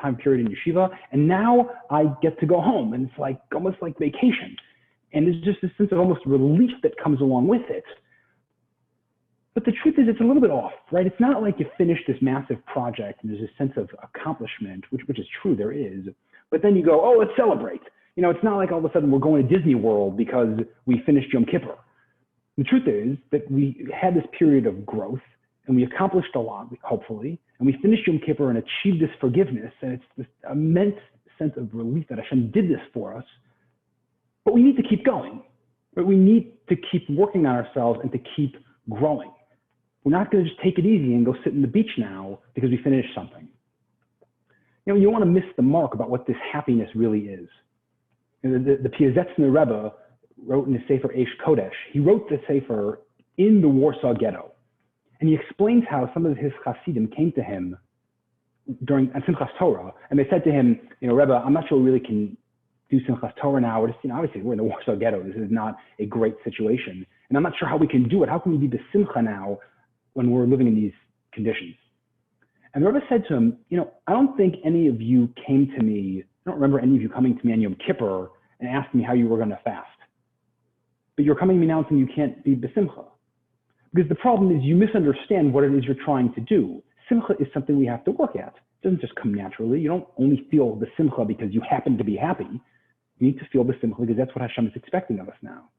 time period in yeshiva, and now I get to go home, and it's like almost like vacation. And there's just this sense of almost relief that comes along with it. But the truth is, it's a little bit off, right? It's not like you finish this massive project and there's a sense of accomplishment, which is true, there is. But then you go, oh, let's celebrate. You know, it's not like all of a sudden we're going to Disney World because we finished Yom Kippur. The truth is that we had this period of growth and we accomplished a lot, hopefully, and we finished Yom Kippur and achieved this forgiveness. And it's this immense sense of relief that Hashem did this for us. But we need to keep going. But we need to keep working on ourselves and to keep growing. We're not going to just take it easy and go sit on the beach now because we finished something. You know, you don't want to miss the mark about what this happiness really is. You know, the Piazetzner Rebbe wrote in his Sefer Eish Kodesh, he wrote the Sefer in the Warsaw Ghetto. And he explains how some of his Hasidim came to him during Simchas Torah, and they said to him, you know, Rebbe, I'm not sure we really can do Simchas Torah now. We're just, you know, obviously we're in the Warsaw Ghetto. This is not a great situation. And I'm not sure how we can do it. How can we be the Simcha now when we're living in these conditions? And the Rebbe said to him, you know, I don't think any of you came to me, I don't remember any of you coming to me on Yom Kippur and asking me how you were going to fast. But you're coming to me now saying you can't be besimcha. Because the problem is you misunderstand what it is you're trying to do. Simcha is something we have to work at. It doesn't just come naturally. You don't only feel the simcha because you happen to be happy. You need to feel the simcha because that's what Hashem is expecting of us now.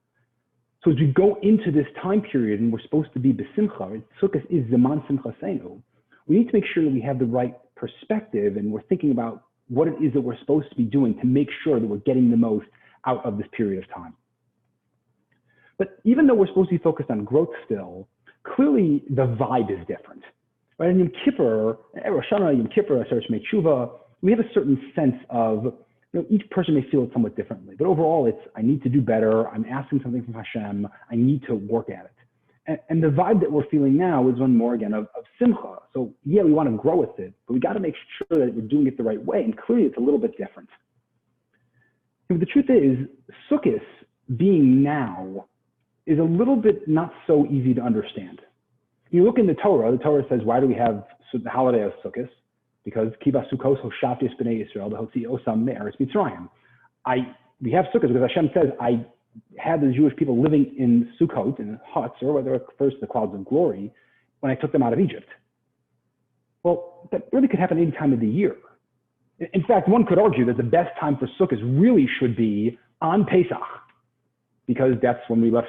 So as we go into this time period and we're supposed to be besimcha, Sukkah is Zaman Simcha Seinu, we need to make sure that we have the right perspective and we're thinking about what it is that we're supposed to be doing to make sure that we're getting the most out of this period of time. But even though we're supposed to be focused on growth still, clearly the vibe is different. Right? In Yom Kippur, Rosh Hashanah, Yom Kippur, Aseret Shmei we have a certain sense of, you know, each person may feel it somewhat differently. But overall, it's, I need to do better. I'm asking something from Hashem. I need to work at it. And the vibe that we're feeling now is one more, again, of simcha. So yeah, we want to grow with it, but we got to make sure that we're doing it the right way. And clearly, it's a little bit different. But the truth is, Sukkot being now is a little bit not so easy to understand. You look in the Torah says, why do we have the holiday of Sukkot? Because Kibbas Sukkos Hoshaftis B'nai Yisrael Hotzi Osam Me'eretz Mitzrayim. We have Sukkot because Hashem says, I had the Jewish people living in Sukkot, in huts, or whether it refers to the clouds of glory, when I took them out of Egypt. Well, that really could happen any time of the year. In fact, one could argue that the best time for Sukkot really should be on Pesach, because that's when we left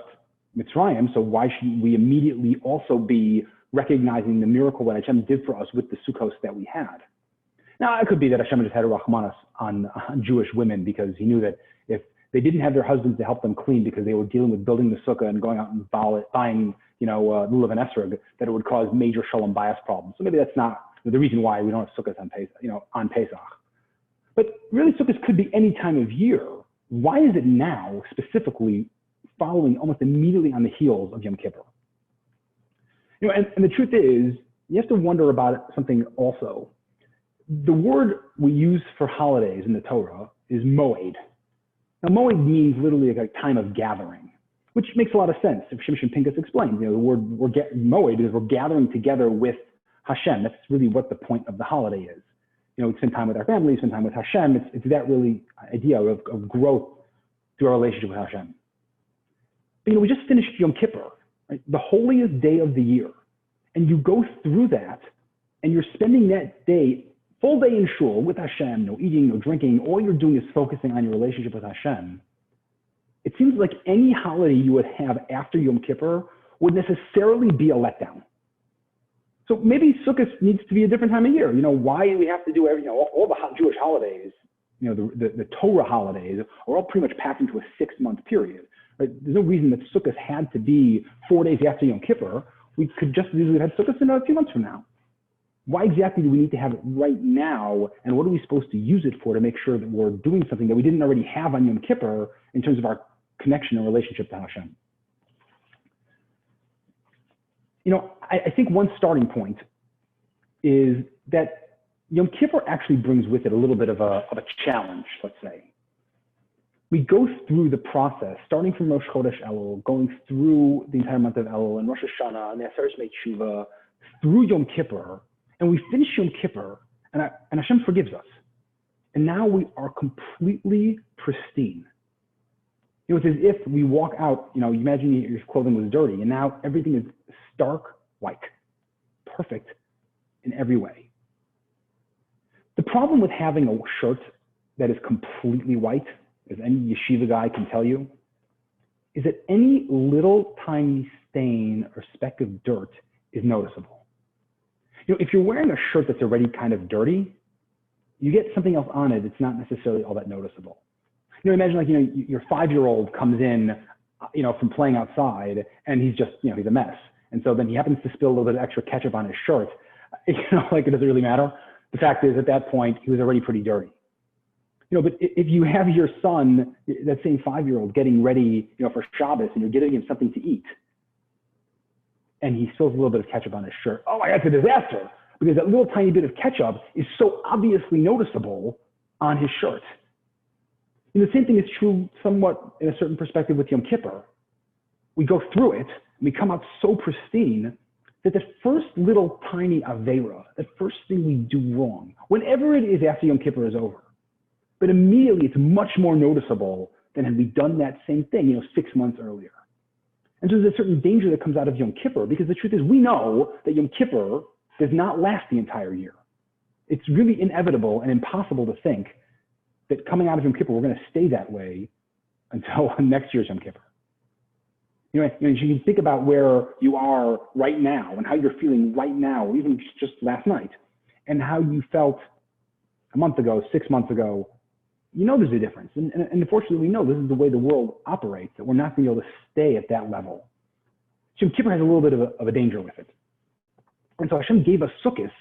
Mitzrayim, so why shouldn't we immediately also be recognizing the miracle that Hashem did for us with the Sukkos that we had? Now, it could be that Hashem just had a rachmanas on Jewish women because he knew that if they didn't have their husbands to help them clean because they were dealing with building the sukkah and going out and buying, you know, lulav and esrog, that it would cause major shalom bias problems. So maybe that's not the reason why we don't have sukkahs on Pesach, you know, on Pesach. But really, sukkahs could be any time of year. Why is it now specifically following almost immediately on the heels of Yom Kippur? You know, and the truth is, you have to wonder about something also. The word we use for holidays in the Torah is moed. Now, moed means literally like a time of gathering, which makes a lot of sense. If Shimshon Pincus explains, you know, the word moed is we're gathering together with Hashem. That's really what the point of the holiday is. You know, we spend time with our families, spend time with Hashem. It's that really idea of growth through our relationship with Hashem. But, you know, we just finished Yom Kippur, right? The holiest day of the year. And you go through that and you're spending that day, full day in shul with Hashem, no eating, no drinking. All you're doing is focusing on your relationship with Hashem. It seems like any holiday you would have after Yom Kippur would necessarily be a letdown. So maybe Sukkot needs to be a different time of year. You know, why do we have to do every, you know, all the Jewish holidays, you know, the Torah holidays are all pretty much packed into a 6-month period. Right? There's no reason that Sukkot had to be 4 days after Yom Kippur. We could just as easily have Sukkot in a few months from now. Why exactly do we need to have it right now? And what are we supposed to use it for to make sure that we're doing something that we didn't already have on Yom Kippur in terms of our connection and relationship to Hashem? You know, I think one starting point is that Yom Kippur actually brings with it a little bit of a challenge, let's say. We go through the process, starting from Rosh Chodesh Elul, going through the entire month of Elul, and Rosh Hashanah, and the Aseret Shmei Tshuva, through Yom Kippur, and we finish Yom Kippur, and Hashem forgives us. And now we are completely pristine. You know, it's as if we walk out, you imagine your clothing was dirty, and now everything is stark white, perfect in every way. The problem with having a shirt that is completely white, as any yeshiva guy can tell you, is that any little tiny stain or speck of dirt is noticeable. If you're wearing a shirt that's already kind of dirty, you get something else on it, it's not necessarily all that noticeable. Imagine your 5-year-old comes in, from playing outside, and he's just, he's a mess. And so then he happens to spill a little bit of extra ketchup on his shirt. It doesn't really matter. The fact is, at that point, he was already pretty dirty. But if you have your son, that same 5-year-old, getting ready, for Shabbos, and you're giving him something to eat, and he spills a little bit of ketchup on his shirt, oh my God, it's a disaster, because that little tiny bit of ketchup is so obviously noticeable on his shirt. And the same thing is true somewhat in a certain perspective with Yom Kippur. We go through it, and we come out so pristine that the first little tiny avera, the first thing we do wrong, whenever it is after Yom Kippur is over, but immediately it's much more noticeable than had we done that same thing, 6 months earlier. And so there's a certain danger that comes out of Yom Kippur, because the truth is we know that Yom Kippur does not last the entire year. It's really inevitable and impossible to think that coming out of Yom Kippur, we're going to stay that way until next year's Yom Kippur. You can think about where you are right now and how you're feeling right now, or even just last night, and how you felt a month ago, 6 months ago. There's a difference. And unfortunately, we know this is the way the world operates, that we're not going to be able to stay at that level. Yom Kippur has a little bit of a danger with it. And so Hashem gave us Sukkahs,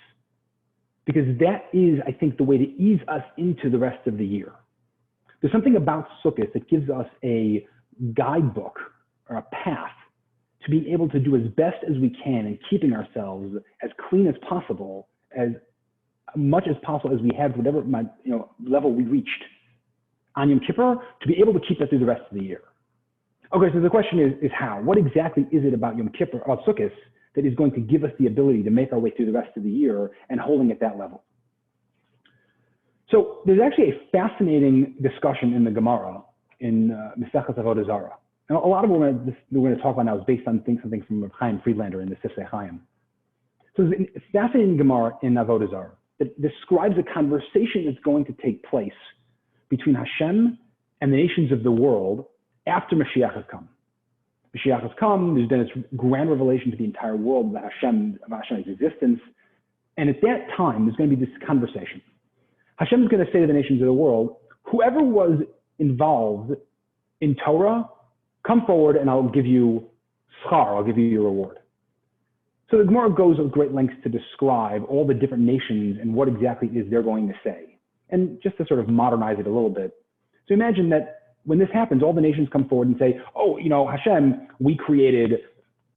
because that is, I think, the way to ease us into the rest of the year. There's something about Sukkot that gives us a guidebook or a path to be able to do as best as we can in keeping ourselves as clean as possible, as much as possible as we had, whatever level we reached on Yom Kippur, to be able to keep that through the rest of the year. Okay, so the question is how? What exactly is it about Yom Kippur, about Sukkot, that is going to give us the ability to make our way through the rest of the year and holding at that level? So there's actually a fascinating discussion in the Gemara in Masechet Avodah Zarah. And a lot of what we're going to talk about now is based on something from Reb Chaim Friedlander in the Sifsei Chaim. So there's a fascinating Gemara in Avodah Zarah that describes a conversation that's going to take place between Hashem and the nations of the world after Mashiach has come. Mashiach has come, there's been this grand revelation to the entire world about Hashem's existence. And at that time, there's going to be this conversation. Hashem is going to say to the nations of the world, whoever was involved in Torah, come forward and I'll give you schar, I'll give you your reward. So the Gemara goes with great lengths to describe all the different nations and what exactly it is they're going to say. And just to sort of modernize it a little bit. So imagine that when this happens, all the nations come forward and say, oh, Hashem, we created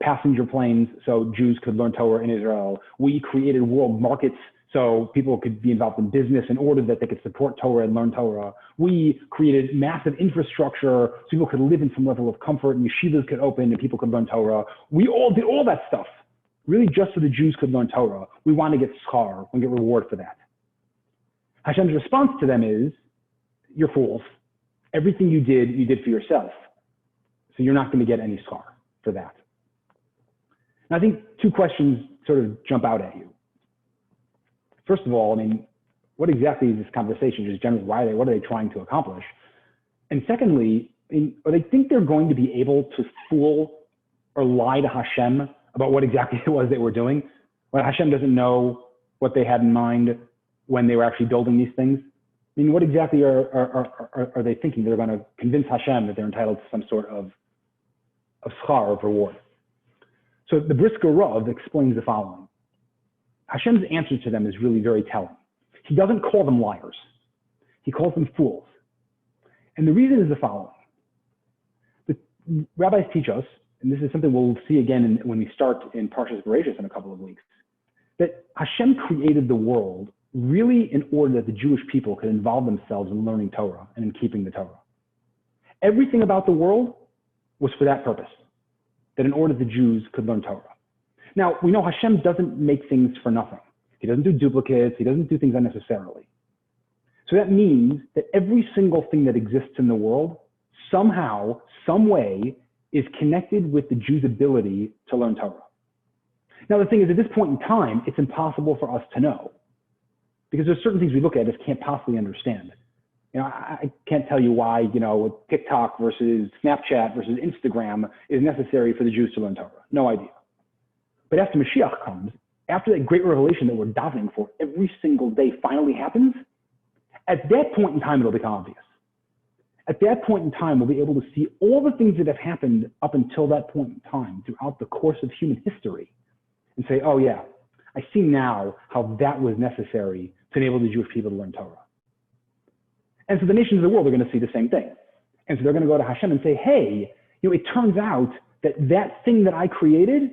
passenger planes so Jews could learn Torah in Israel. We created world markets so people could be involved in business in order that they could support Torah and learn Torah. We created massive infrastructure so people could live in some level of comfort and yeshivas could open and people could learn Torah. We all did all that stuff, really just so the Jews could learn Torah. We want to get schar, we get reward for that. Hashem's response to them is, you're fools. Everything you did for yourself. So you're not going to get any schar for that. And I think two questions sort of jump out at you. First of all, what exactly is this conversation? Just generally, what are they trying to accomplish? And secondly, do they think they're going to be able to fool or lie to Hashem about what exactly it was they were doing? When Hashem doesn't know what they had in mind when they were actually building these things? What exactly are they thinking? They're going to convince Hashem that they're entitled to some sort of schar, of reward. So the Brisker Rav explains the following. Hashem's answer to them is really very telling. He doesn't call them liars. He calls them fools. And the reason is the following. The rabbis teach us, and this is something we'll see again when we start in Parshas Bereshis in a couple of weeks, that Hashem created the world really in order that the Jewish people could involve themselves in learning Torah and in keeping the Torah. Everything about the world was for that purpose, that in order the Jews could learn Torah. Now, we know Hashem doesn't make things for nothing. He doesn't do duplicates. He doesn't do things unnecessarily. So that means that every single thing that exists in the world, somehow, some way, is connected with the Jew's ability to learn Torah. Now, the thing is, at this point in time, it's impossible for us to know, because there's certain things we look at and just can't possibly understand. I can't tell you why, TikTok versus Snapchat versus Instagram is necessary for the Jews to learn Torah. No idea. But after Mashiach comes, after that great revelation that we're davening for every single day finally happens, at that point in time, it'll become obvious. At that point in time, we'll be able to see all the things that have happened up until that point in time throughout the course of human history and say, oh yeah, I see now how that was necessary to enable the Jewish people to learn Torah. And so the nations of the world are going to see the same thing. And so they're going to go to Hashem and say, hey, it turns out that that thing that I created,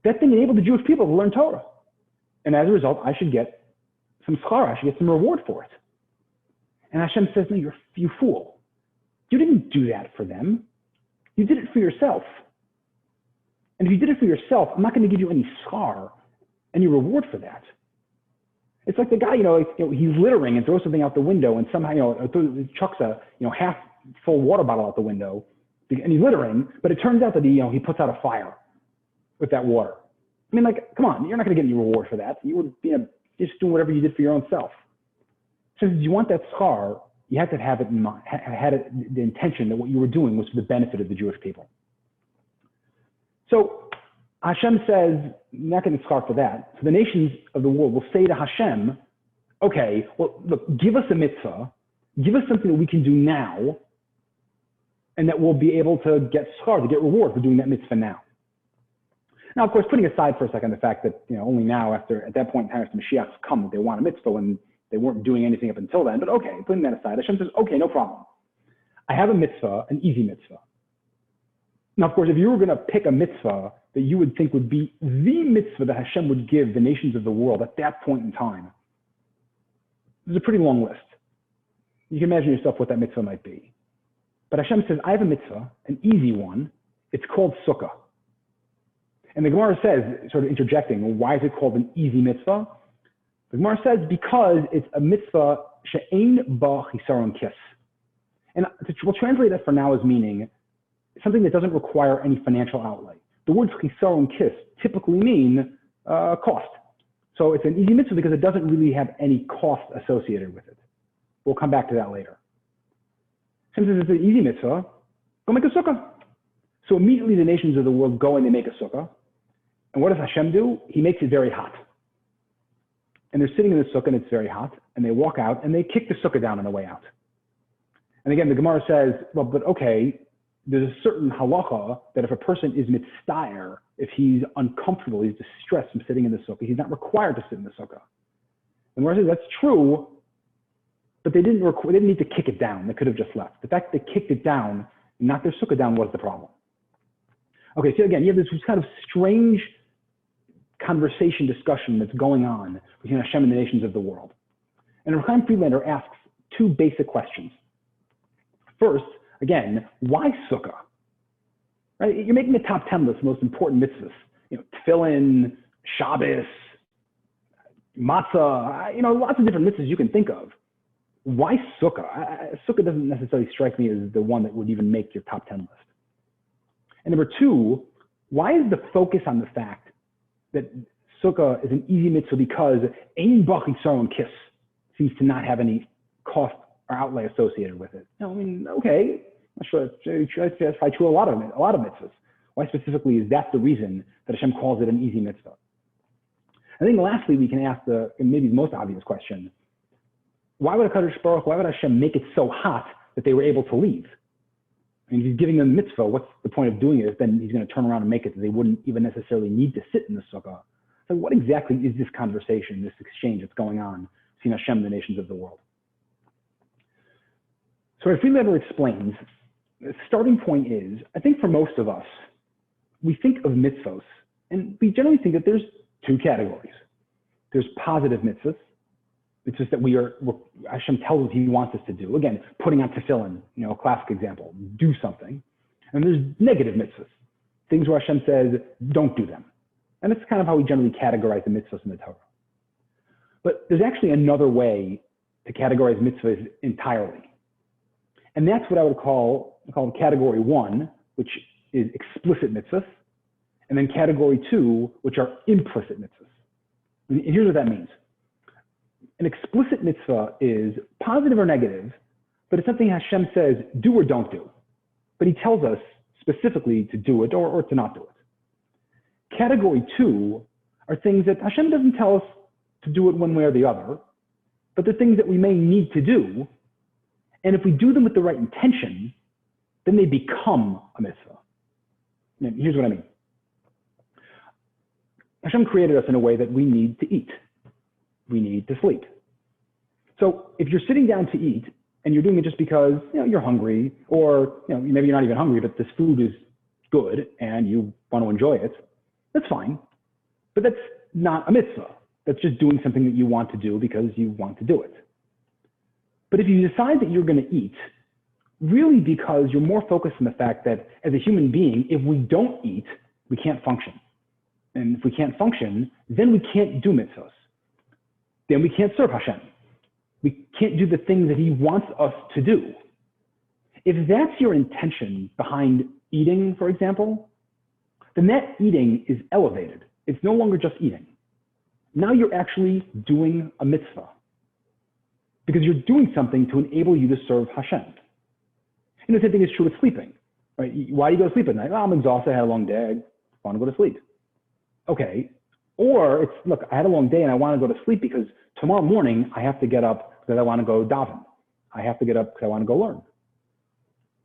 that thing enabled the Jewish people to learn Torah. And as a result, I should get some schar, I should get some reward for it. And Hashem says, no, you fool. You didn't do that for them. You did it for yourself. And if you did it for yourself, I'm not going to give you any schar, any reward for that. It's like the guy, he's littering and throws something out the window, and somehow, chucks a, half full water bottle out the window, and he's littering, but it turns out that he puts out a fire with that water. I mean, come on, you're not going to get any reward for that. You would be just doing whatever you did for your own self. Since you want that schar, you have to have it in mind, the intention that what you were doing was for the benefit of the Jewish people. So Hashem says, you're not getting schar for that. So the nations of the world will say to Hashem, okay, well, look, give us a mitzvah, give us something that we can do now, and that we'll be able to get schar, to get reward for doing that mitzvah now. Now, of course, putting aside for a second the fact that only now, at that point in time, after Mashiach's come, they want a mitzvah when they weren't doing anything up until then. But okay, putting that aside, Hashem says, okay, no problem. I have a mitzvah, an easy mitzvah. Now, of course, if you were going to pick a mitzvah that you would think would be the mitzvah that Hashem would give the nations of the world at that point in time, there's a pretty long list. You can imagine yourself what that mitzvah might be. But Hashem says, I have a mitzvah, an easy one. It's called Sukkah. And the Gemara says, sort of interjecting, well, why is it called an easy mitzvah? The Gemara says, because it's a mitzvah she'ein ba chisaron kis. And we'll translate that for now as meaning something that doesn't require any financial outlay. The words chisaron kis typically mean cost. So it's an easy mitzvah because it doesn't really have any cost associated with it. We'll come back to that later. Since it's an easy mitzvah, go make a sukkah. So immediately the nations of the world go and they make a sukkah. And what does Hashem do? He makes it very hot. And they're sitting in the sukkah and it's very hot. And they walk out and they kick the sukkah down on the way out. And again, the Gemara says, well, but okay, there's a certain halacha that if a person is mitztayer, if he's uncomfortable, he's distressed from sitting in the sukkah, he's not required to sit in the sukkah. And Gemara says that's true, but they didn't need to kick it down. They could have just left. The fact that they kicked it down, knocked their sukkah down, was the problem. Okay, so again, you have this kind of strange discussion that's going on between Hashem and the nations of the world. And Rav Chaim Friedlander asks two basic questions. First, again, why Sukkah? Right? You're making a top 10 list of most important mitzvahs. Tefillin, Shabbos, matzah, lots of different mitzvahs you can think of. Why Sukkah? Sukkah doesn't necessarily strike me as the one that would even make your top 10 list. And number two, why is the focus on the fact that Sukkah is an easy mitzvah because Ein Ba Chisaron Kis seems to not have any cost or outlay associated with it? Okay, I'm not sure that's probably true a lot of mitzvahs. Why specifically is that the reason that Hashem calls it an easy mitzvah? I think lastly, we can ask maybe the most obvious question. Why would Hashem make it so hot that they were able to leave? If he's giving them mitzvah, what's the point of doing it? Then he's going to turn around and make it that they wouldn't even necessarily need to sit in the sukkah. So what exactly is this conversation, this exchange that's going on between Hashem and the nations of the world? So as Friedlander explains, the starting point is, I think for most of us, we think of mitzvos, and we generally think that there's two categories. There's positive mitzvahs. It's just that Hashem tells us he wants us to do. Again, putting on tefillin, a classic example, do something. And there's negative mitzvahs, things where Hashem says, don't do them. And that's kind of how we generally categorize the mitzvahs in the Torah. But there's actually another way to categorize mitzvahs entirely. And that's what I would call category 1, which is explicit mitzvahs, and then category 2, which are implicit mitzvahs. And here's what that means. An explicit mitzvah is positive or negative, but it's something Hashem says, do or don't do. But he tells us specifically to do it or to not do it. Category 2 are things that Hashem doesn't tell us to do it one way or the other, but they're things that we may need to do. And if we do them with the right intention, then they become a mitzvah. And here's what I mean. Hashem created us in a way that we need to eat. We need to sleep. So if you're sitting down to eat and you're doing it just because you're hungry, or maybe you're not even hungry, but this food is good and you want to enjoy it, that's fine. But that's not a mitzvah. That's just doing something that you want to do because you want to do it. But if you decide that you're going to eat, really because you're more focused on the fact that as a human being, if we don't eat, we can't function. And if we can't function, then we can't do mitzvahs. Then we can't serve Hashem. We can't do the things that he wants us to do. If that's your intention behind eating, for example, then that eating is elevated. It's no longer just eating. Now you're actually doing a mitzvah because you're doing something to enable you to serve Hashem. The same thing is true with sleeping, right? Why do you go to sleep at night? Oh, I'm exhausted, I had a long day, I want to go to sleep. Okay, or it's, look, I had a long day and I want to go to sleep because tomorrow morning I have to get up because I want to go daven. I have to get up because I want to go learn.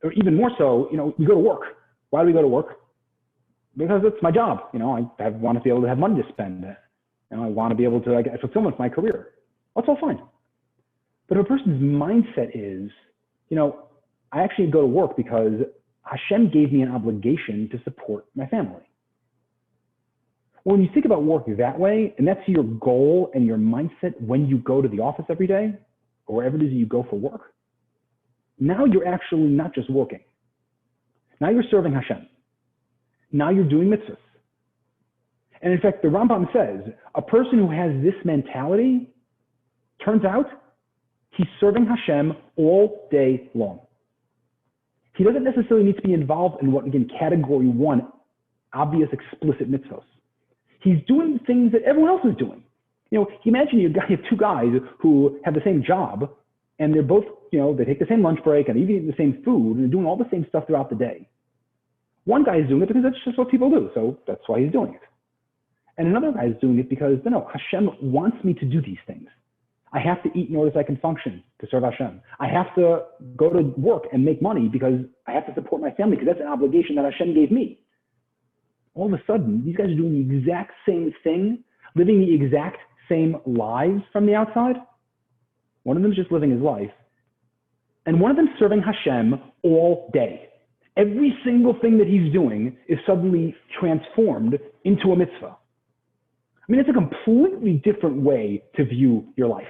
Or even more so, you go to work. Why do we go to work? Because it's my job. I want to be able to have money to spend. I want to be able to get fulfillment in my career. That's all fine. But if a person's mindset is, I actually go to work because Hashem gave me an obligation to support my family. When you think about work that way, and that's your goal and your mindset when you go to the office every day, or wherever it is you go for work, now you're actually not just working. Now you're serving Hashem. Now you're doing mitzvahs. And in fact, the Rambam says, a person who has this mentality, turns out, he's serving Hashem all day long. He doesn't necessarily need to be involved in what, again, category 1, obvious explicit mitzvahs. He's doing things that everyone else is doing. Imagine you have two guys who have the same job, and they're both, they take the same lunch break, and they eat the same food, and they're doing all the same stuff throughout the day. One guy is doing it because that's just what people do, so that's why he's doing it. And another guy is doing it because, Hashem wants me to do these things. I have to eat in order so I can function to serve Hashem. I have to go to work and make money because I have to support my family because that's an obligation that Hashem gave me. All of a sudden, these guys are doing the exact same thing, living the exact same lives from the outside. One of them is just living his life. And one of them is serving Hashem all day. Every single thing that he's doing is suddenly transformed into a mitzvah. It's a completely different way to view your life.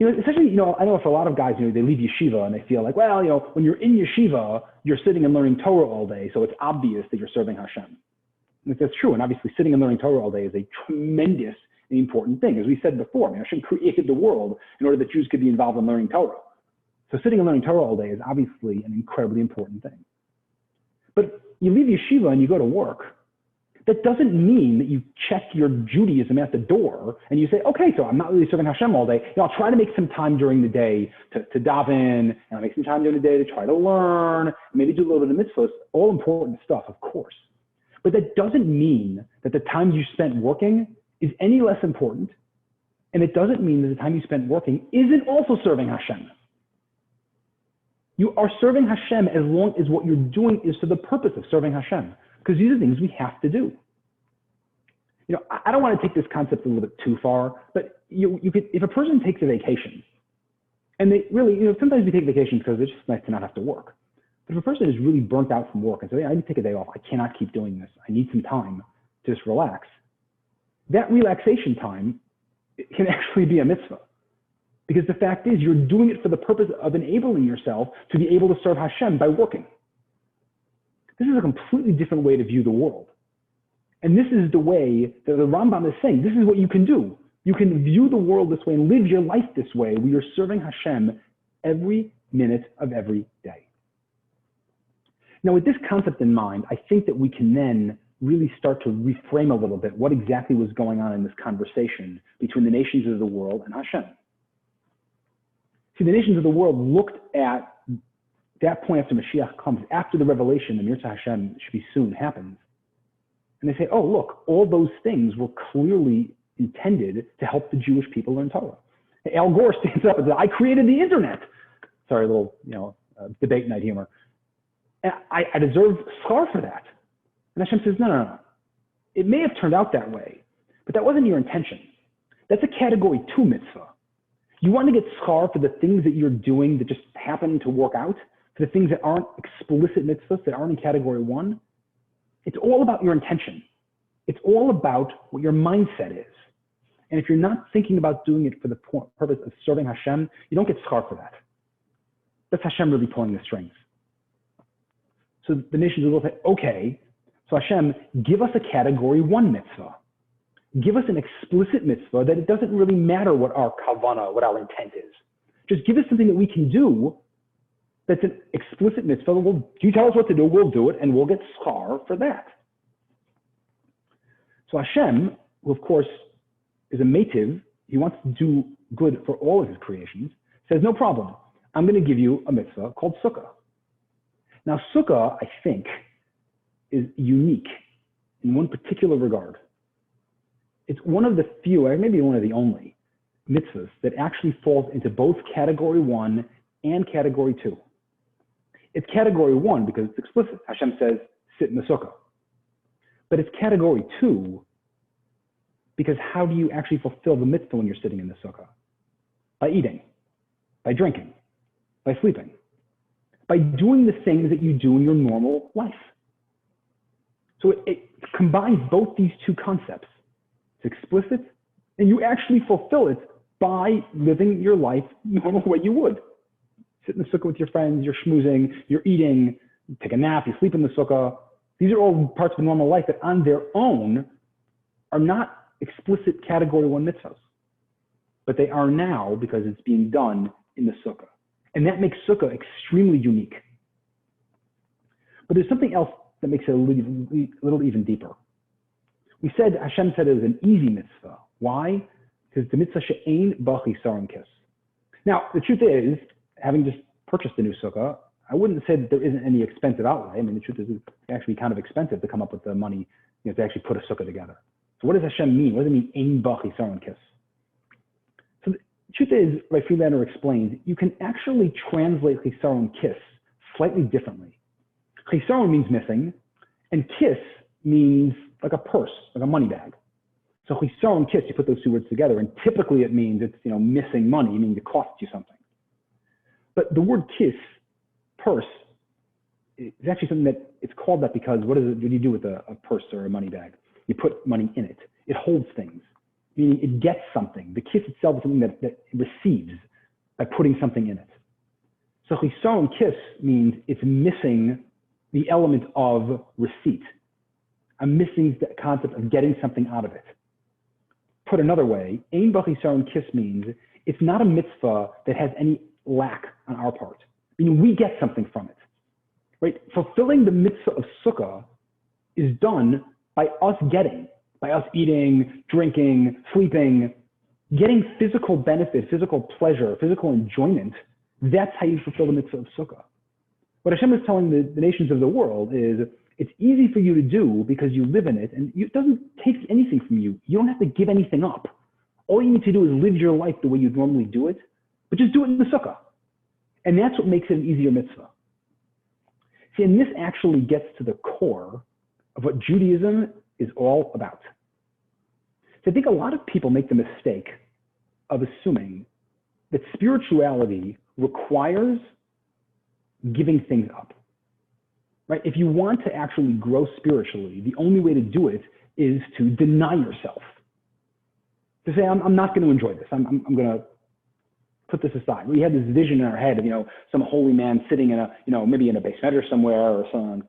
Especially, I know for a lot of guys, they leave yeshiva and they feel like, well, when you're in yeshiva, you're sitting and learning Torah all day, so it's obvious that you're serving Hashem. And that's true, and obviously sitting and learning Torah all day is a tremendous and important thing. As we said before, Hashem created the world in order that Jews could be involved in learning Torah. So sitting and learning Torah all day is obviously an incredibly important thing. But you leave yeshiva and you go to work, that doesn't mean that you check your Judaism at the door and you say, okay, so I'm not really serving Hashem all day. I'll try to make some time during the day to daven, and I'll make some time during the day to try to learn, maybe do a little bit of mitzvahs, all important stuff, of course. But that doesn't mean that the time you spent working is any less important, and it doesn't mean that the time you spent working isn't also serving Hashem. You are serving Hashem as long as what you're doing is for the purpose of serving Hashem. Because these are things we have to do. I don't want to take this concept a little bit too far, but you could, if a person takes a vacation, and they really, sometimes we take vacations because it's just nice to not have to work. But if a person is really burnt out from work and says, hey, I need to take a day off, I cannot keep doing this, I need some time to just relax, that relaxation time can actually be a mitzvah. Because the fact is, you're doing it for the purpose of enabling yourself to be able to serve Hashem by working. This is a completely different way to view the world. And this is the way that the Rambam is saying, this is what you can do. You can view the world this way and live your life this way, where you're serving Hashem every minute of every day. Now, with this concept in mind, I think that we can then really start to reframe a little bit what exactly was going on in this conversation between the nations of the world and Hashem. See, the nations of the world looked at that point after Mashiach comes, after the revelation, the Mirza Hashem should be soon happens. And they say, oh, look, all those things were clearly intended to help the Jewish people learn Torah. Al Gore stands up and says, I created the internet. Sorry, a little, debate night humor. And I deserve schar for that. And Hashem says, no. It may have turned out that way, but that wasn't your intention. That's a category 2 mitzvah. You want to get schar for the things that you're doing that just happen to work out, for the things that aren't explicit mitzvahs, that aren't in category 1. It's all about your intention. It's all about what your mindset is. And if you're not thinking about doing it for the purpose of serving Hashem, you don't get schar for that. That's Hashem really pulling the strings. So the nations will say, okay, so Hashem, give us a category 1 mitzvah. Give us an explicit mitzvah that it doesn't really matter what our kavanah, what our intent is. Just give us something that we can do that's an explicit mitzvah. You tell us what to do, we'll do it, and we'll get schar for that. So Hashem, who of course is a mativ, he wants to do good for all of his creations, says, no problem. I'm going to give you a mitzvah called Sukkah. Now, Sukkah, I think, is unique in one particular regard. It's one of the few, or maybe one of the only, mitzvahs that actually falls into both category 1 and category 2. It's category 1 because it's explicit. Hashem says, sit in the Sukkah. But it's category 2 because how do you actually fulfill the mitzvah when you're sitting in the Sukkah? By eating, by drinking, by sleeping, by doing the things that you do in your normal life. So it combines both these two concepts. It's explicit, and you actually fulfill it by living your life the normal way you would. Sit in the Sukkah with your friends, you're schmoozing, you're eating, you take a nap, you sleep in the Sukkah. These are all parts of the normal life that on their own are not explicit category 1 mitzvahs. But they are now because it's being done in the Sukkah. And that makes Sukkah extremely unique. But there's something else that makes it a little even deeper. We said, Hashem said it was an easy mitzvah. Why? Because the mitzvah she'ein ba chisaron kis. Now, the truth is, having just purchased a new Sukkah, I wouldn't say that there isn't any expensive outlay. I mean, the truth is it's actually kind of expensive to come up with the money, to actually put a Sukkah together. So what does Hashem mean? What does it mean, ein ba chisaron kis? So the truth is, like Friedlander explains, you can actually translate chisaron kis slightly differently. Chisaron means missing, and kis means like a purse, like a money bag. So chisaron kis, you put those two words together, and typically it means it's missing money, meaning it costs you something. But the word kis, purse, is actually something that it's called that because what do you do with a purse or a money bag? You put money in it. It holds things, meaning it gets something. The kis itself is something that it receives by putting something in it. So chisaron kis means it's missing the element of receipt. I'm missing the concept of getting something out of it. Put another way, ein ba chisaron kis means it's not a mitzvah that has any lack on our part. Meaning we get something from it, right? Fulfilling the mitzvah of Sukkah is done by us getting, by us eating, drinking, sleeping, getting physical benefit, physical pleasure, physical enjoyment. That's how you fulfill the mitzvah of Sukkah. What Hashem is telling the nations of the world is it's easy for you to do because you live in it and it doesn't take anything from you. You don't have to give anything up. All you need to do is live your life the way you normally do it, but just do it in the Sukkah. And that's what makes it an easier mitzvah. See, and this actually gets to the core of what Judaism is all about. So I think a lot of people make the mistake of assuming that spirituality requires giving things up, right? If you want to actually grow spiritually, the only way to do it is to deny yourself. To say, I'm not going to enjoy this. I'm going to put this aside. We had this vision in our head of, some holy man sitting in a, maybe in a base measure somewhere or some,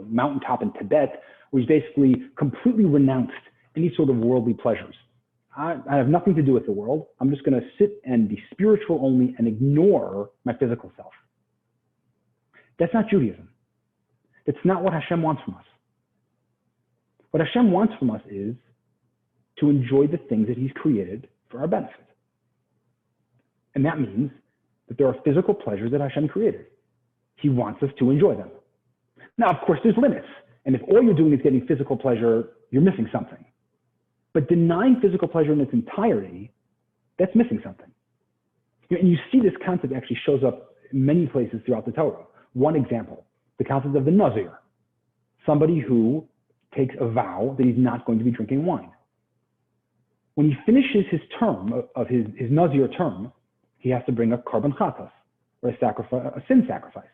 mountaintop in Tibet where he's basically completely renounced any sort of worldly pleasures. I have nothing to do with the world. I'm just going to sit and be spiritual only and ignore my physical self. That's not Judaism. It's not what Hashem wants from us. What Hashem wants from us is to enjoy the things that he's created for our benefit. And that means that there are physical pleasures that Hashem created. He wants us to enjoy them. Now, of course, there's limits. And if all you're doing is getting physical pleasure, you're missing something. But denying physical pleasure in its entirety, that's missing something. And you see this concept actually shows up in many places throughout the Torah. One example, the concept of the Nazir, somebody who takes a vow that he's not going to be drinking wine. When he finishes his term of his Nazir term, he has to bring a korban chatas, or a sin sacrifice.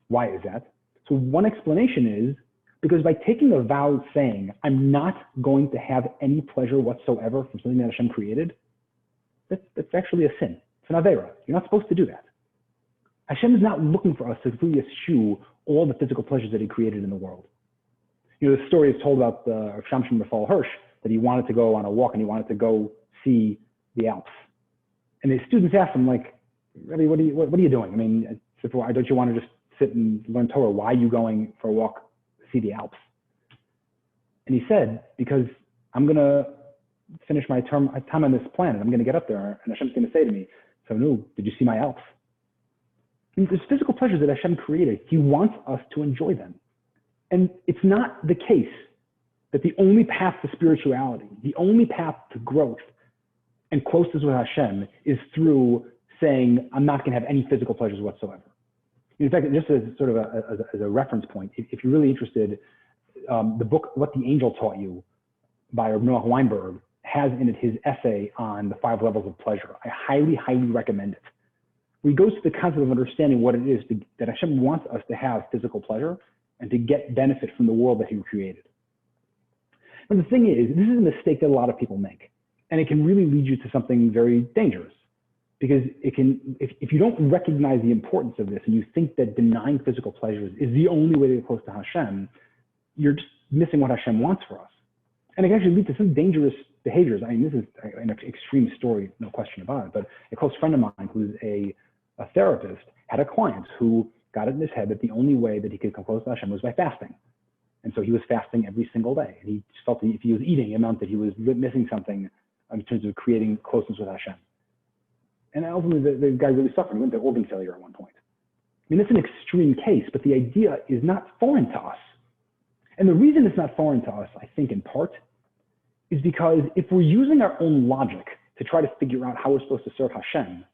Why is that? So one explanation is because by taking a vow saying, I'm not going to have any pleasure whatsoever from something that Hashem created, that's actually a sin. It's an avera. You're not supposed to do that. Hashem is not looking for us to completely eschew all the physical pleasures that he created in the world. You know, the story is told about Rav Shamshon Raphael Hirsch, that he wanted to go on a walk and he wanted to go see the Alps. And the students asked him, like, really, what are you doing? I mean, don't you want to just sit and learn Torah? Why are you going for a walk to see the Alps? And he said, because I'm going to finish my time on this planet. I'm going to get up there and Hashem's going to say to me, so no, did you see my Alps? I mean, there's physical pleasures that Hashem created. He wants us to enjoy them. And it's not the case that the only path to spirituality, the only path to growth and closeness with Hashem is through saying, I'm not going to have any physical pleasures whatsoever. In fact, just as sort of as a reference point, if you're really interested, the book, What the Angel Taught You by Noah Weinberg has in it his essay on the 5 levels of pleasure. I highly, highly recommend it. Where he goes to the concept of understanding what it is that Hashem wants us to have physical pleasure and to get benefit from the world that he created. But the thing is, this is a mistake that a lot of people make. And it can really lead you to something very dangerous. Because it can, if you don't recognize the importance of this and you think that denying physical pleasures is the only way to get close to Hashem, you're just missing what Hashem wants for us. And it can actually lead to some dangerous behaviors. I mean, this is an extreme story, no question about it, but a close friend of mine who's a therapist had a client who got it in his head that the only way that he could come close to Hashem was by fasting. And so he was fasting every single day. And he felt that if he was eating, it meant that he was missing something in terms of creating closeness with Hashem. And ultimately, the guy really suffered. He went to organ failure at one point. I mean, that's an extreme case, but the idea is not foreign to us. And the reason it's not foreign to us, I think, in part, is because if we're using our own logic to try to figure out how we're supposed to serve Hashem,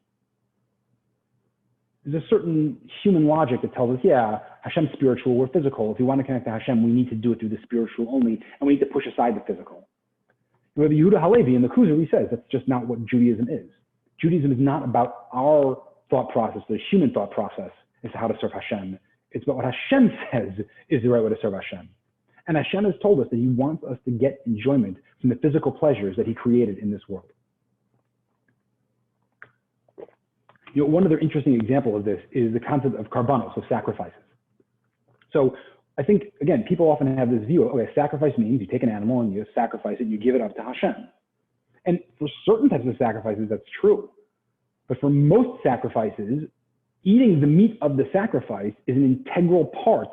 there's a certain human logic that tells us, yeah, Hashem's spiritual, we're physical. If we want to connect to Hashem, we need to do it through the spiritual only, and we need to push aside the physical. The Yehuda Halevi in the Kuzari says that's just not what Judaism is. Judaism is not about our thought process, the human thought process as to how to serve Hashem. It's about what Hashem says is the right way to serve Hashem. And Hashem has told us that he wants us to get enjoyment from the physical pleasures that he created in this world. You know, one other interesting example of this is the concept of karbanos, of sacrifices. So I think, again, people often have this view of, okay, sacrifice means you take an animal and you sacrifice it, you give it up to Hashem. And for certain types of sacrifices, that's true. But for most sacrifices, eating the meat of the sacrifice is an integral part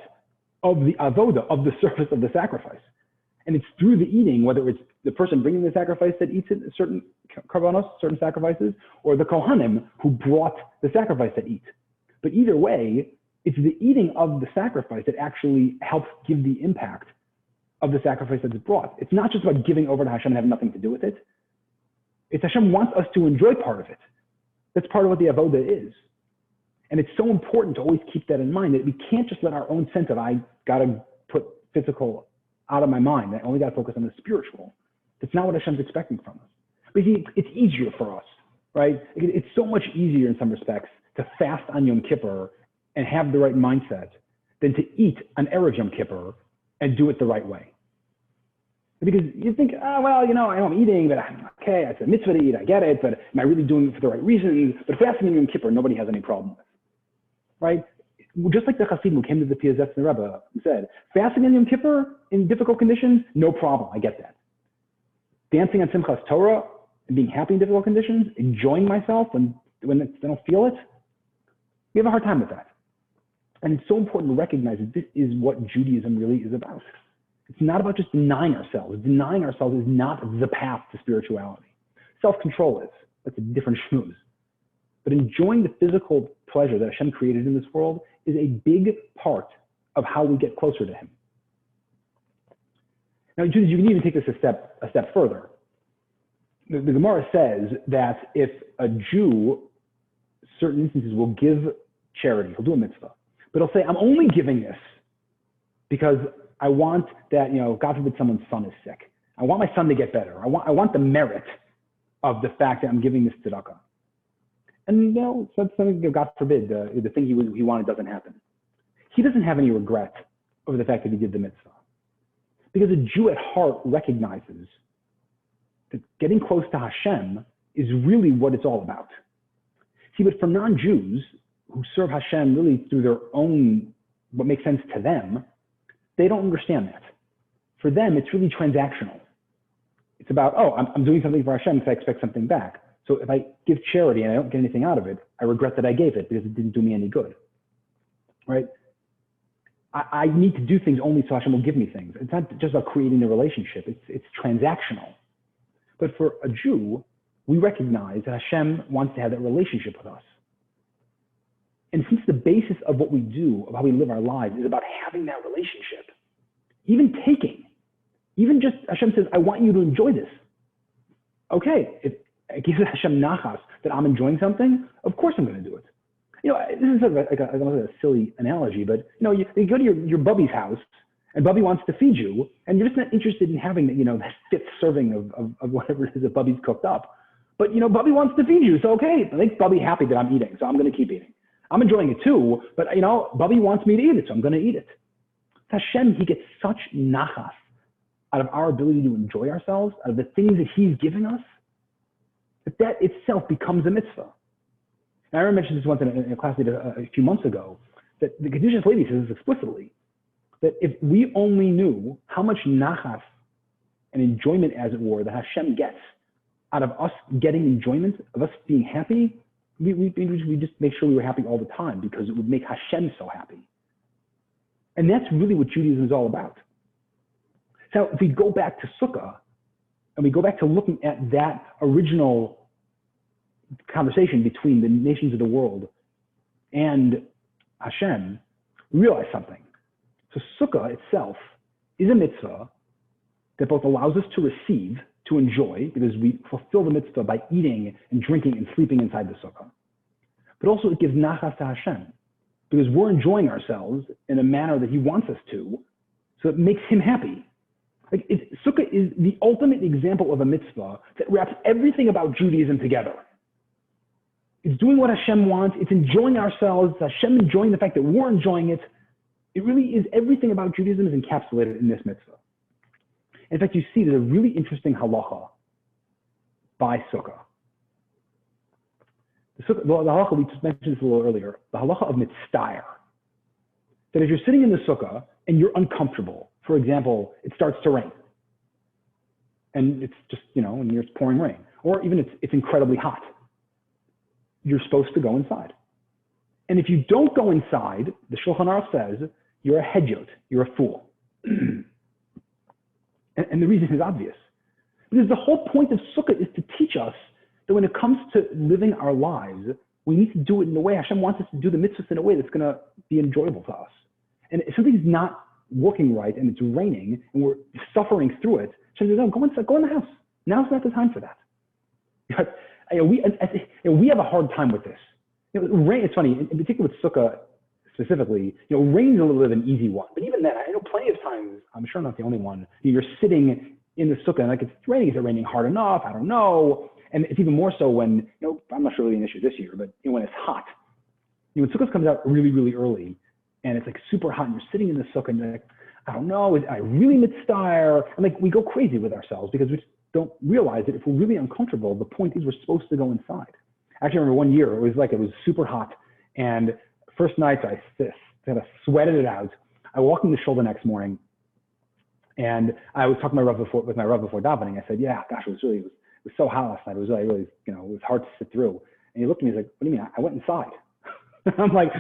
of the avoda, of the service of the sacrifice. And it's through the eating, whether it's the person bringing the sacrifice that eats it, certain karbanos, certain sacrifices, or the kohanim who brought the sacrifice that eat. But either way, it's the eating of the sacrifice that actually helps give the impact of the sacrifice that's brought. It's not just about giving over to Hashem and having nothing to do with it. It's Hashem wants us to enjoy part of it. That's part of what the avoda is. And it's so important to always keep that in mind, that we can't just let our own sense of, I got to put physical out of my mind. I only got to focus on the spiritual. That's not what Hashem's expecting from us. But see, it's easier for us, right? It's so much easier in some respects to fast on Yom Kippur and have the right mindset than to eat on Erev Yom Kippur and do it the right way. Because you think, oh, well, you know, I know I'm eating, but I'm okay, it's a mitzvah to eat, I get it, but am I really doing it for the right reasons? But fasting on Yom Kippur, nobody has any problem with, right? Just like the Hasidim who came to the Piazetz and the Rebbe and said, fasting on Yom Kippur in difficult conditions, no problem, I get that. Dancing on Simchas Torah and being happy in difficult conditions, enjoying myself when I don't feel it, we have a hard time with that. And it's so important to recognize that this is what Judaism really is about. It's not about just denying ourselves. Denying ourselves is not the path to spirituality. Self-control is. That's a different schmooze. But enjoying the physical pleasure that Hashem created in this world is a big part of how we get closer to Him. Now, Jews, you can even take this a step further. The Gemara says that if a Jew, certain instances, will give charity, he'll do a mitzvah, but he'll say, I'm only giving this because I want that, God forbid someone's son is sick. I want my son to get better. I want the merit of the fact that I'm giving this tzedakah. And so something, God forbid, the thing he wanted doesn't happen. He doesn't have any regret over the fact that he did the mitzvah. Because a Jew at heart recognizes that getting close to Hashem is really what it's all about. See, but for non-Jews who serve Hashem really through their own, what makes sense to them, they don't understand that. For them, it's really transactional. It's about, I'm doing something for Hashem because I expect something back. So if I give charity and I don't get anything out of it, I regret that I gave it because it didn't do me any good, right? I need to do things only so Hashem will give me things. It's not just about creating the relationship. It's transactional. But for a Jew, we recognize that Hashem wants to have that relationship with us. And since the basis of what we do, of how we live our lives, is about having that relationship, even taking, even just Hashem says, I want you to enjoy this. Okay, if it gives Hashem nachas that I'm enjoying something, of course I'm going to do it. This is like a silly analogy, but you go to your bubby's house and Bubby wants to feed you, and you're just not interested in having that fifth serving of whatever it is that Bubby's cooked up. But Bubby wants to feed you, so okay, I make Bubby happy that I'm eating, so I'm going to keep eating. I'm enjoying it too, but Bubby wants me to eat it, so I'm going to eat it. Hashem, He gets such nachas out of our ability to enjoy ourselves, out of the things that He's giving us, that itself becomes a mitzvah. And I remember mentioned this once in a class a few months ago, that the Kedushas lady says this explicitly, that if we only knew how much nachas and enjoyment, as it were, that Hashem gets out of us getting enjoyment, of us being happy, we just make sure we were happy all the time because it would make Hashem so happy. And that's really what Judaism is all about. So if we go back to Sukkah, and we go back to looking at that original conversation between the nations of the world and Hashem, we realize something. So Sukkah itself is a mitzvah that both allows us to receive, to enjoy, because we fulfill the mitzvah by eating and drinking and sleeping inside the Sukkah. But also it gives nachas to Hashem, because we're enjoying ourselves in a manner that He wants us to, so it makes Him happy. Sukkah is the ultimate example of a mitzvah that wraps everything about Judaism together. It's doing what Hashem wants. It's enjoying ourselves. It's Hashem enjoying the fact that we're enjoying it. It really is, everything about Judaism is encapsulated in this mitzvah. In fact, you see there's a really interesting halacha by Sukkah. The halacha, we just mentioned this a little earlier, the halacha of mitztayer. That if you're sitting in the Sukkah and you're uncomfortable, for example, it starts to rain, and it's just, and it's pouring rain, or even it's incredibly hot, you're supposed to go inside. And if you don't go inside, the Shulchan Aruch says, you're a hedjot, you're a fool. and the reason is obvious. Because the whole point of Sukkah is to teach us that when it comes to living our lives, we need to do it in a way, Hashem wants us to do the mitzvahs in a way that's going to be enjoyable to us. And if something's not working right and it's raining and we're suffering through it, Hashem says, no, go inside, go in the house. Now's not the time for that. We have a hard time with this. Rain, it's funny, in particular with Sukkah specifically, rain's a little bit of an easy one. But even then, I know plenty of times, I'm sure I'm not the only one, you're sitting in the Sukkah and it's raining. Is it raining hard enough? I don't know. And it's even more so when, I'm not sure really an issue this year, but when it's hot. When Sukkah comes out really, really early and it's super hot and you're sitting in the Sukkah and you're like, I don't know, I really mitztayer? And we go crazy with ourselves because we just don't realize that if we're really uncomfortable, the point is we're supposed to go inside. Actually, I remember one year, it was super hot, and first night, I kind of sweated it out. I walked in the shul the next morning, and I was talking with my Rav before davening. I said, yeah, gosh, it was so hot last night. It was really, it was hard to sit through. And he looked at me, he's like, what do you mean? I went inside. I'm like,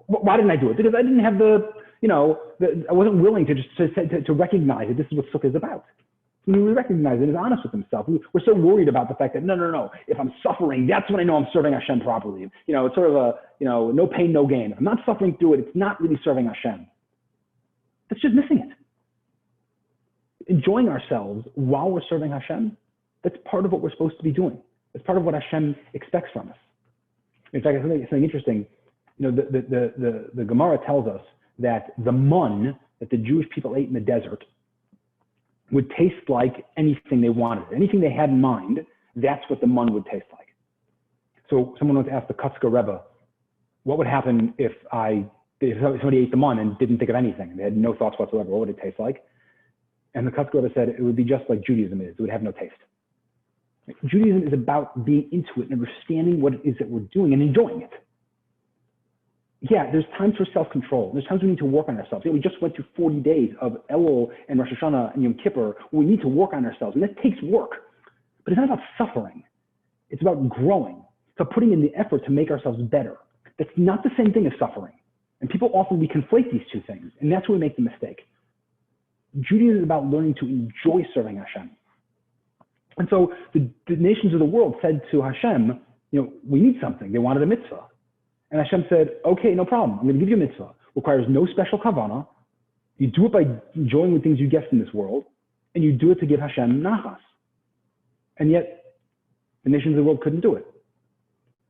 why didn't I do it? Because I didn't have I wasn't willing to recognize that this is what Sukkah is about. When we recognize it, is honest with himself. We're so worried about the fact that, no, if I'm suffering, that's when I know I'm serving Hashem properly. It's sort of no pain, no gain. If I'm not suffering through it, it's not really serving Hashem. That's just missing it. Enjoying ourselves while we're serving Hashem, that's part of what we're supposed to be doing. It's part of what Hashem expects from us. In fact, something interesting, the Gemara tells us that the mun that the Jewish people ate in the desert would taste like anything they wanted. Anything they had in mind, that's what the mun would taste like. So someone once asked the Kutzker Rebbe, what would happen if somebody ate the mun and didn't think of anything? They had no thoughts whatsoever. What would it taste like? And the Kutzker Rebbe said it would be just like Judaism is. It would have no taste. Judaism is about being into it and understanding what it is that we're doing and enjoying it. Yeah, there's times for self-control. There's times we need to work on ourselves. We just went through 40 days of Elul and Rosh Hashanah and Yom Kippur. We need to work on ourselves, and that takes work. But it's not about suffering. It's about growing. It's about putting in the effort to make ourselves better. That's not the same thing as suffering. And people often, we conflate these two things, and that's where we make the mistake. Judaism is about learning to enjoy serving Hashem. And so the nations of the world said to Hashem, we need something. They wanted a mitzvah. And Hashem said, okay, no problem. I'm going to give you a mitzvah. Requires no special kavanah. You do it by enjoying the things you get from this world, and you do it to give Hashem nachas. And yet, the nations of the world couldn't do it.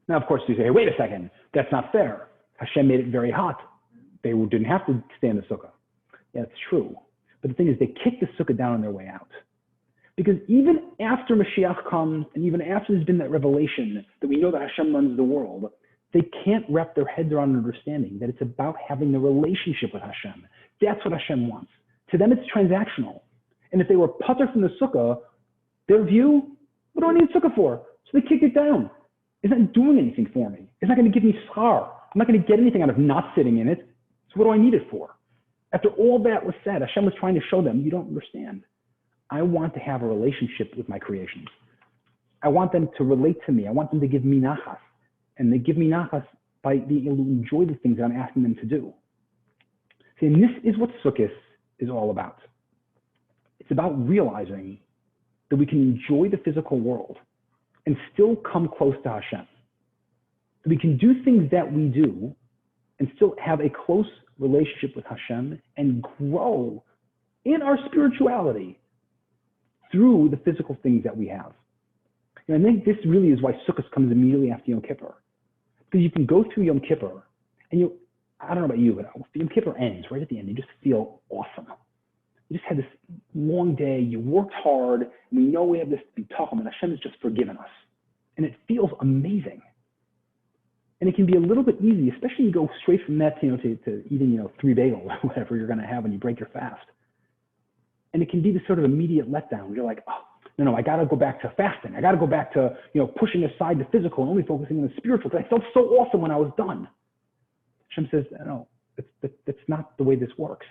Now, of course, you say, hey, wait a second. That's not fair. Hashem made it very hot. They didn't have to stay in the sukkah. Yeah, it's true. But the thing is, they kicked the sukkah down on their way out. Because even after Mashiach comes, and even after there's been that revelation that we know that Hashem runs the world, they can't wrap their heads around understanding that it's about having the relationship with Hashem. That's what Hashem wants. To them, it's transactional. And if they were putter from the sukkah, their view, what do I need sukkah for? So they kick it down. It's not doing anything for me. It's not going to give me schar. I'm not going to get anything out of not sitting in it. So what do I need it for? After all that was said, Hashem was trying to show them, you don't understand. I want to have a relationship with my creations. I want them to relate to me. I want them to give me nachas. And they give me nachas by being able to enjoy the things that I'm asking them to do. See, and this is what Sukkot is all about. It's about realizing that we can enjoy the physical world and still come close to Hashem. That we can do things that we do and still have a close relationship with Hashem and grow in our spirituality through the physical things that we have. And I think this really is why Sukkot comes immediately after Yom Kippur. Because you can go through Yom Kippur and I don't know about you, but Yom Kippur ends right at the end. You just feel awesome. You just had this long day. You worked hard. We know we have this bitachon, and Hashem has just forgiven us. And it feels amazing. And it can be a little bit easy, especially you go straight from that, to eating, 3 bagels or whatever you're going to have when you break your fast. And it can be this sort of immediate letdown. You're like, oh, no, I got to go back to fasting. I got to go back to, pushing aside the physical and only focusing on the spiritual. Because I felt so awesome when I was done. Hashem says, no, that's not the way this works.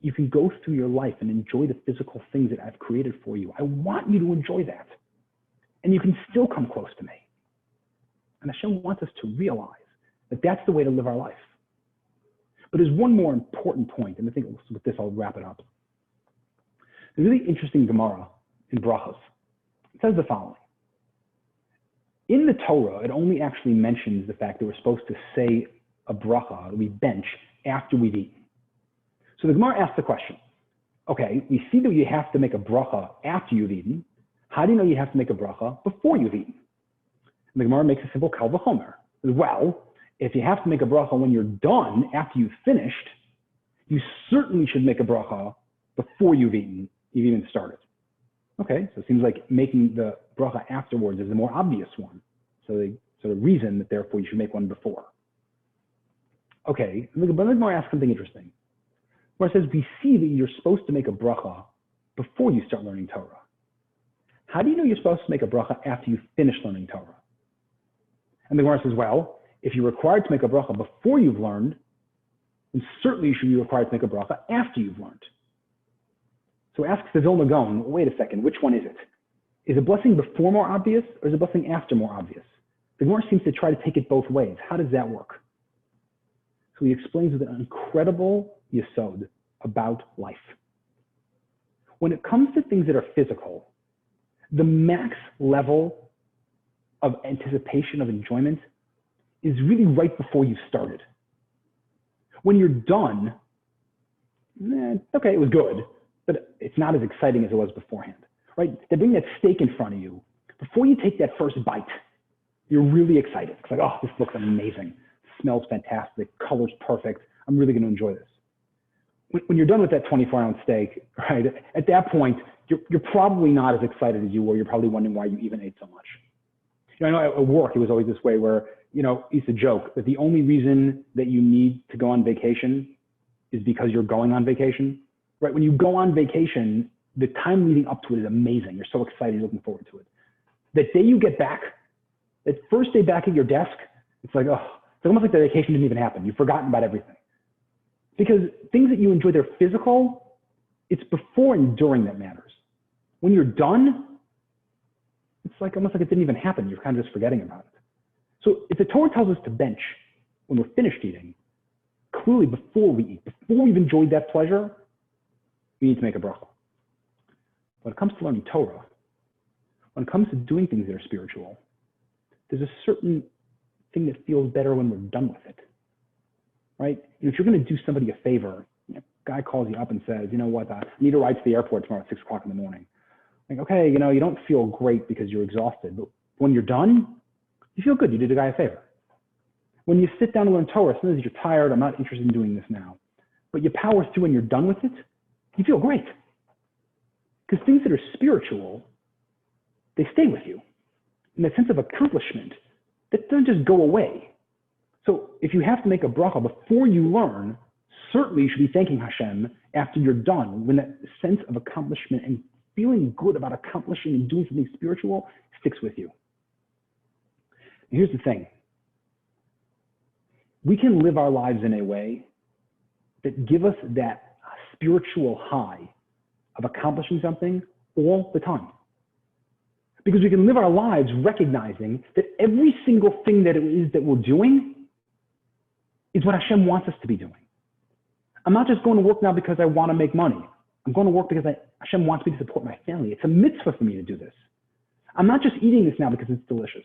You can go through your life and enjoy the physical things that I've created for you. I want you to enjoy that. And you can still come close to me. And Hashem wants us to realize that that's the way to live our life. But there's one more important point, and I think with this I'll wrap it up. There's a really interesting Gemara in Brachos. It says the following. In the Torah, it only actually mentions the fact that we're supposed to say a bracha, we bench, after we've eaten. So the Gemara asks the question, okay, we see that you have to make a bracha after you've eaten. How do you know you have to make a bracha before you've eaten? And the Gemara makes a simple kal v'chomer. Well, if you have to make a bracha when you're done, after you've finished, you certainly should make a bracha before you've even started. Okay, so it seems like making the bracha afterwards is the more obvious one. So they sort of reason that therefore you should make one before. Okay, but the Gemara asks something interesting. Where it says we see that you're supposed to make a bracha before you start learning Torah. How do you know you're supposed to make a bracha after you finish learning Torah? And the Gemara says, well, If you're required to make a bracha before you've learned, then certainly you should be required to make a bracha after you've learned. So ask the Vilna Gaon, wait a second, which one is it? Is a blessing before more obvious, or is a blessing after more obvious? The Gemara seems to try to take it both ways. How does that work? So he explains with an incredible yesod about life. When it comes to things that are physical, the max level of anticipation of enjoyment is really right before you've started. When you're done, okay, it was good, but it's not as exciting as it was beforehand, right? They bring that steak in front of you. Before you take that first bite, you're really excited. It's like, oh, this looks amazing. Smells fantastic. Color's perfect. I'm really going to enjoy this. When you're done with that 24-ounce steak, right, at that point, you're probably not as excited as you were. You're probably wondering why you even ate so much. I know at work, it was always this way where, he used to joke that the only reason that you need to go on vacation is because you're going on vacation, right? When you go on vacation, the time leading up to it is amazing. You're so excited, you're looking forward to it. That day you get back, that first day back at your desk, it's like, oh, it's almost like the vacation didn't even happen. You've forgotten about everything. Because things that you enjoy, they're physical, it's before and during that matters. When you're done, it's like almost like it didn't even happen. You're kind of just forgetting about it. So if the Torah tells us to bench when we're finished eating, clearly before we eat, before we've enjoyed that pleasure, we need to make a bracha. When it comes to learning Torah, when it comes to doing things that are spiritual, there's a certain thing that feels better when we're done with it, right? If you're going to do somebody a favor, a guy calls you up and says, you know what, I need a ride to the airport tomorrow at 6 o'clock in the morning. Like, okay, you don't feel great because you're exhausted, but when you're done, you feel good. You did a guy a favor. When you sit down and learn Torah, sometimes you're tired, I'm not interested in doing this now, but you power through and you're done with it, you feel great. Because things that are spiritual, they stay with you. And that sense of accomplishment, that doesn't just go away. So if you have to make a bracha before you learn, certainly you should be thanking Hashem after you're done, when that sense of accomplishment and feeling good about accomplishing and doing something spiritual sticks with you. And here's the thing. We can live our lives in a way that give us that spiritual high of accomplishing something all the time. Because we can live our lives recognizing that every single thing that it is that we're doing is what Hashem wants us to be doing. I'm not just going to work now because I want to make money. I'm going to work because Hashem wants me to support my family. It's a mitzvah for me to do this. I'm not just eating this now because it's delicious.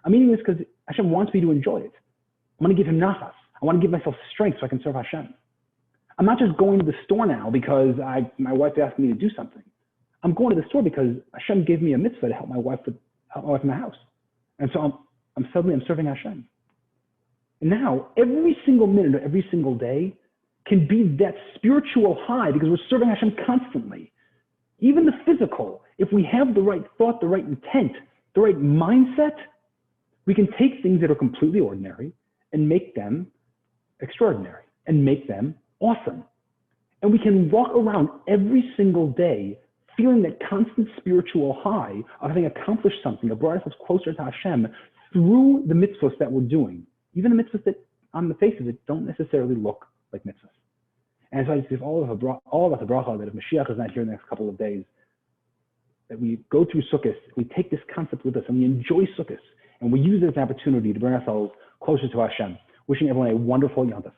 I'm eating this because Hashem wants me to enjoy it. I'm going to give him nachas. I want to give myself strength so I can serve Hashem. I'm not just going to the store now because my wife asked me to do something. I'm going to the store because Hashem gave me a mitzvah to help my wife in the house. And so I'm serving Hashem. And now, every single minute of every single day can be that spiritual high because we're serving Hashem constantly. Even the physical, if we have the right thought, the right intent, the right mindset, we can take things that are completely ordinary and make them extraordinary and make them awesome. And we can walk around every single day feeling that constant spiritual high of having accomplished something, of brought ourselves closer to Hashem through the mitzvahs that we're doing, even the mitzvahs that on the face of it don't necessarily look like mitzvahs. And so I just give all of us a bracha that if Mashiach is not here in the next couple of days, that we go through Sukkah, we take this concept with us and we enjoy Sukkah, and we use it as an opportunity to bring ourselves closer to Hashem. Wishing everyone a wonderful Yom Tov.